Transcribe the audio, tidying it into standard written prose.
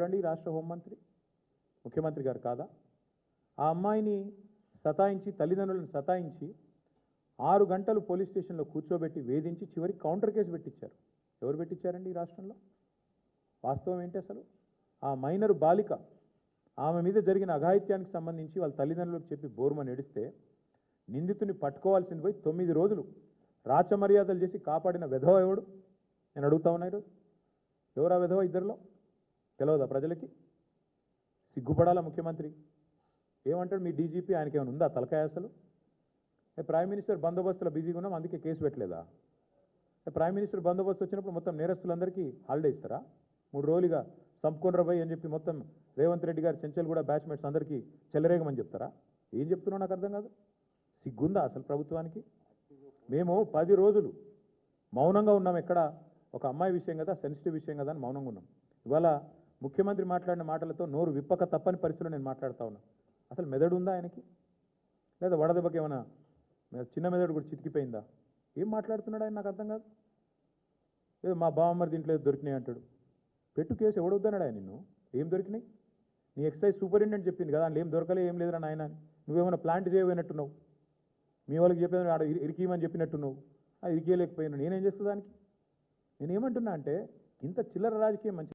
ఎవరండి రాష్ట్ర హోంమంత్రి? ముఖ్యమంత్రి గారు కాదా? ఆ అమ్మాయిని సతాయించి, తల్లిదండ్రులను సతాయించి 6 గంటలు పోలీస్ స్టేషన్లో కూర్చోబెట్టి వేధించి చివరికి కౌంటర్ కేసు పెట్టించారు. ఎవరు పెట్టించారండి ఈ రాష్ట్రంలో? వాస్తవం ఏంటి అసలు? ఆ మైనరు బాలిక ఆమె మీద జరిగిన అఘాయిత్యానికి సంబంధించి వాళ్ళ తల్లిదండ్రులకు చెప్పి బోరుమని ఏడిస్తే నిందితుని పట్టుకోవాల్సింది పోయి 9 రోజులు రాచమర్యాదలు చేసి కాపాడిన వెధవ ఎవడు? నేను అడుగుతా ఉన్నా ఈరోజు. ఎవరా వెధవ? ఇద్దరిలో తెలియదా ప్రజలకి? సిగ్గుపడాలా ముఖ్యమంత్రి? ఏమంటాడు మీ డీజీపీ? ఆయనకి ఏమైనా ఉందా తలకాయ అసలు? ప్రైమ్ మినిస్టర్ బందోబస్తులో బిజీగా ఉన్నాం అందుకే కేసు పెట్టలేదా? ప్రైమ్ మినిస్టర్ బందోబస్తు వచ్చినప్పుడు మొత్తం నేరస్తులందరికీ హాలిడే ఇస్తారా? 3 రోజులుగా సంపుకొనరబోయ్ అని చెప్పి మొత్తం రేవంత్ రెడ్డి గారు చెంచల్ కూడా బ్యాచ్మేట్స్ అందరికీ చెలరేగమని చెప్తారా? ఏం చెప్తున్నావు నాకు అర్థం కాదు. సిగ్గుందా అసలు ప్రభుత్వానికి? మేము 10 రోజులు మౌనంగా ఉన్నాం. ఎక్కడ ఒక అమ్మాయి విషయం కదా, సెన్సిటివ్ విషయం కదా అని మౌనంగా ఉన్నాం. ఇవాళ ముఖ్యమంత్రి మాట్లాడిన మాటలతో నోరు విప్పక తప్పని పరిస్థితిలో నేను మాట్లాడుతూ ఉన్నా. అసలు మెదడు ఉందా ఆయనకి? లేదా వడదెబ్బకి ఏమైనా చిన్న మెదడు కూడా చితికిపోయిందా? ఏం మాట్లాడుతున్నాడు ఆయన? నాకు అర్థం కాదు. ఏదో మా బావమ్మరి దీంట్లో దొరికినాయి అంటాడు. పెట్టు కేసు, ఎవడొద్దన్నాడు ఆయన నిన్ను? ఏం దొరికినాయి? నీ ఎక్సైజ్ సూపరింటెండెంట్ చెప్పింది కదా, అందులో ఏం దొరకలే, ఏం లేదురా నాయన. నువ్వేమైనా ప్లాంట్ చేయబోయినట్టున్నావు, మీ వాళ్ళకి చెప్పేది ఆడ ఇరికిమని చెప్పినట్టున్నావు. అది ఇరికేయలేకపోయినా నేనేం చేస్తా దానికి? నేనేమంటున్నా అంటే ఇంత చిల్లర రాజకీయం మంచి